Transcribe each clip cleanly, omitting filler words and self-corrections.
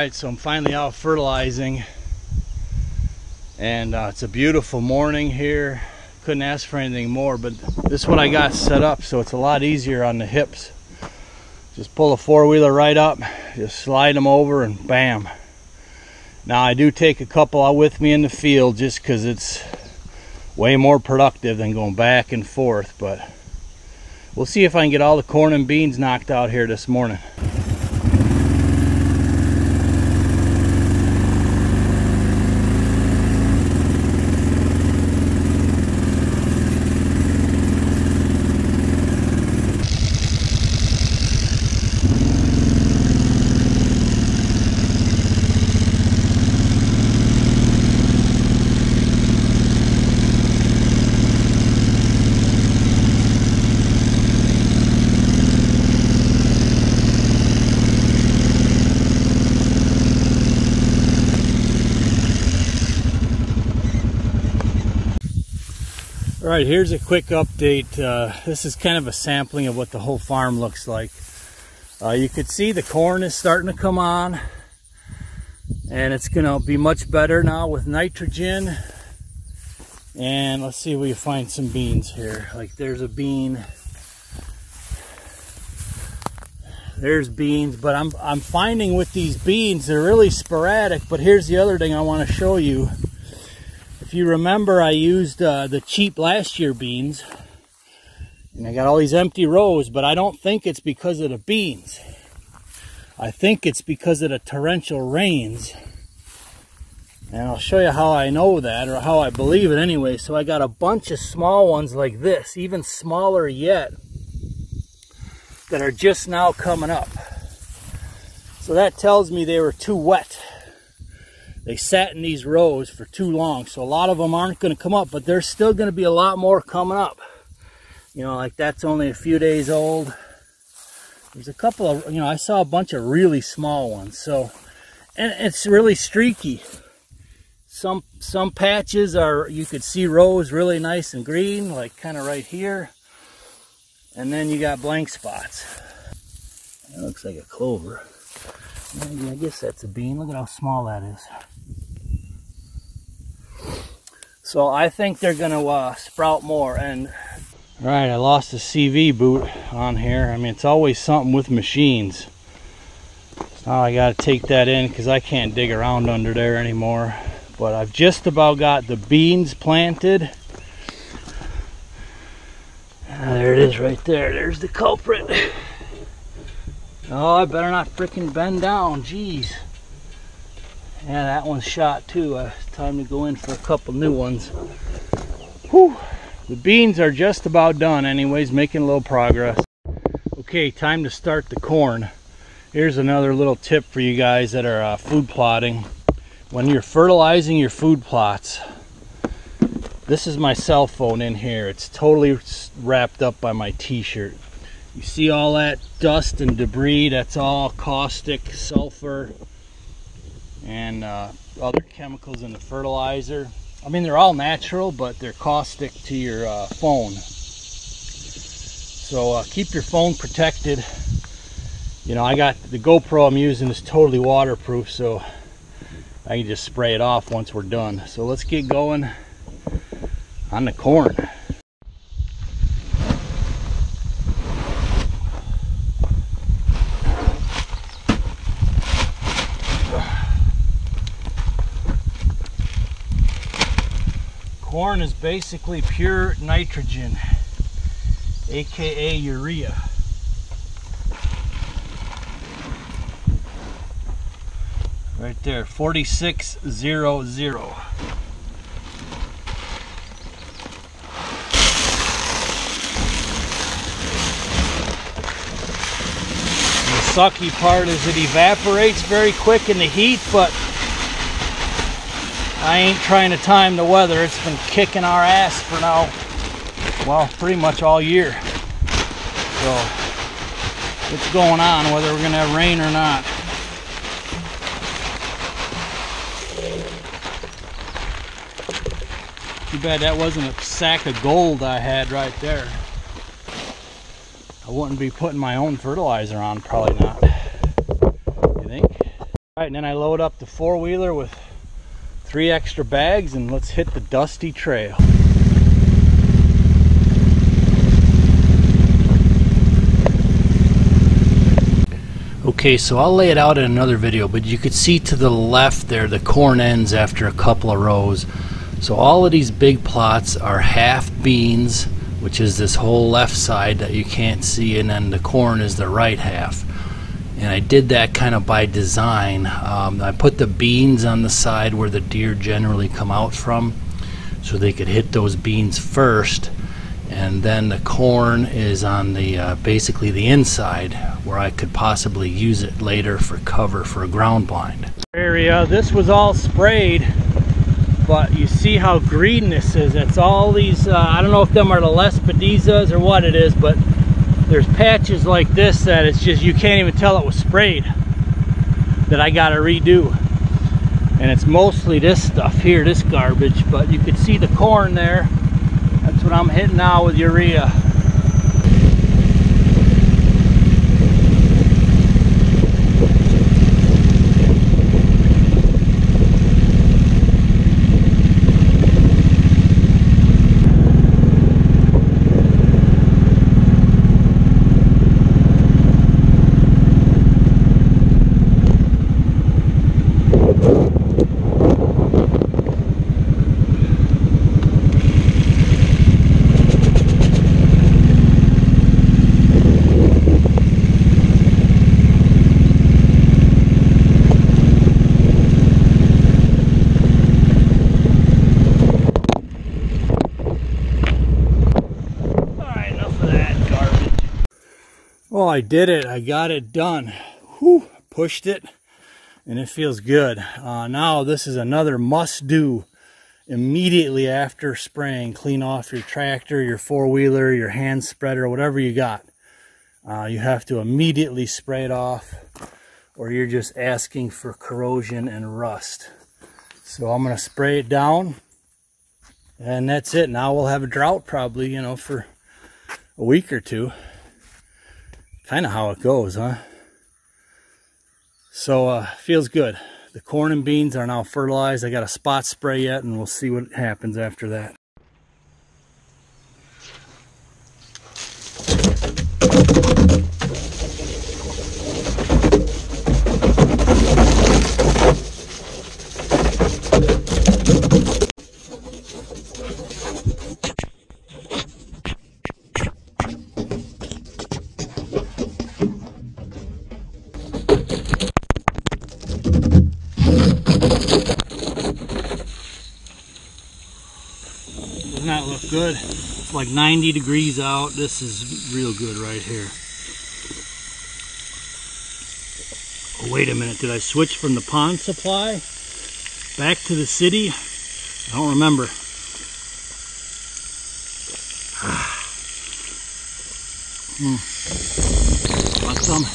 Alright, so I'm finally out fertilizing, and it's a beautiful morning here. Couldn't ask for anything more, but this is what I got set up so it's a lot easier on the hips. Just pull a four-wheeler right up, just slide them over, and bam. Now I do take a couple out with me in the field just because it's way more productive than going back and forth, but we'll see if I can get all the corn and beans knocked out here this morning. Alright, here's a quick update. This is kind of a sampling of what the whole farm looks like. You could see the corn is starting to come on, and it's going to be much better now with nitrogen. And let's see if we can find some beans here. Like there's a bean. There's beans, but I'm finding with these beans they're really sporadic. But here's the other thing I want to show you. If you remember, I used the cheap last year beans, and I got all these empty rows, but I don't think it's because of the beans. I think it's because of the torrential rains. And I'll show you how I know that, or how I believe it anyway. So I got a bunch of small ones like this, even smaller yet, that are just now coming up. So that tells me they were too wet. They sat in these rows for too long, so a lot of them aren't going to come up, but there's still going to be a lot more coming up. You know, like that's only a few days old. There's a couple of, I saw a bunch of really small ones. So, and it's really streaky. Some patches are, you could see rows really nice and green, like kind of right here. And then you got blank spots. That looks like a clover. I guess that's a bean. Look at how small that is. So I think they're going to sprout more. And all right, I lost a CV boot on here. I mean, it's always something with machines. So now I got to take that in because I can't dig around under there anymore. But I've just about got the beans planted. There it is right there. There's the culprit. Oh, I better not frickin' bend down, jeez. Yeah, that one's shot too. It's time to go in for a couple new ones. Whew. The beans are just about done anyways, making a little progress. Okay, time to start the corn. Here's another little tip for you guys that are food plotting. When you're fertilizing your food plots, this is my cell phone in here. It's totally wrapped up by my t-shirt. You see all that dust and debris? That's all caustic, sulfur, and other chemicals in the fertilizer. I mean, they're all natural, but they're caustic to your phone. So keep your phone protected. You know, I got the GoPro I'm using is totally waterproof, so I can just spray it off once we're done. So let's get going on the corn. Corn is basically pure nitrogen, aka urea. Right there, 4600. The sucky part is it evaporates very quick in the heat, but I ain't trying to time the weather. It's been kicking our ass for now, well, pretty much all year. So it's going on whether we're gonna have rain or not. Too bad that wasn't a sack of gold I had right there. I wouldn't be putting my own fertilizer on, probably not. You think? All right, and then I load up the four-wheeler with 3 extra bags, and let's hit the dusty trail. Okay, so I'll lay it out in another video, but you could see to the left there the corn ends after a couple of rows. So all of these big plots are half beans, which is this whole left side that you can't see, and then the corn is the right half. And I did that kind of by design. I put the beans on the side where the deer generally come out from, so they could hit those beans first, and then the corn is on the basically the inside where I could possibly use it later for cover for a ground blind. Area, this was all sprayed, but you see how green this is. It's all these, I don't know if them are the Lespedizas or what it is, but there's patches like this that it's just, you can't even tell it was sprayed, that I gotta redo. And it's mostly this stuff here, this garbage, but you could see the corn there. That's what I'm hitting now with urea. Well, I did it. I got it done. Whew, pushed it, and it feels good. Now this is another must do. Immediately after spraying, clean off your tractor, your four-wheeler, your hand spreader, whatever you got. You have to immediately spray it off, or you're just asking for corrosion and rust. So I'm going to spray it down, and that's it. Now we'll have a drought probably, you know, for a week or two. Kind of how it goes, huh? So feels good. The corn and beans are now fertilized. I got a spot spray yet, and we'll see what happens after that. Does not look good. It's like 90 degrees out. This is real good right here. Oh, wait a minute, did I switch from the pond supply back to the city? I don't remember. Want some?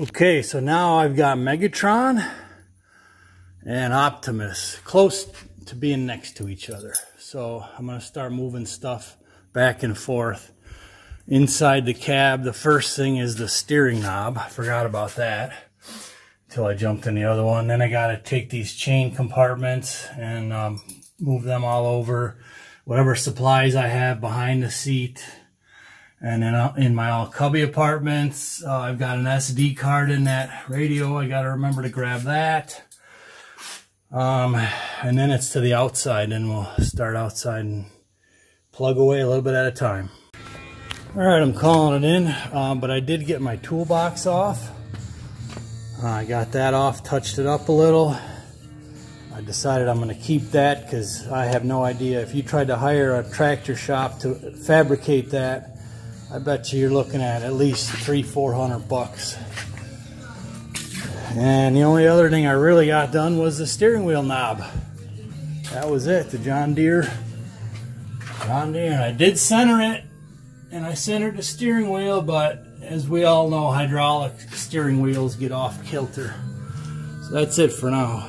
Okay, so now I've got Megatron and Optimus close to being next to each other. So I'm going to start moving stuff back and forth inside the cab. The first thing is the steering knob. I forgot about that until I jumped in the other one. Then I got to take these chain compartments and move them all over. Whatever supplies I have behind the seat. And then in my all cubby apartments, I've got an SD card in that radio. I got to remember to grab that. And then it's to the outside, and we'll start outside and plug away a little bit at a time. All right, I'm calling it in, but I did get my toolbox off. I got that off, touched it up a little. I decided I'm going to keep that because I have no idea. If you tried to hire a tractor shop to fabricate that, I bet you're looking at least $300–400 bucks. And the only other thing I really got done was the steering wheel knob. That was it, the John Deere. And I did center it, and I centered the steering wheel, but as we all know, hydraulic steering wheels get off kilter. So that's it for now.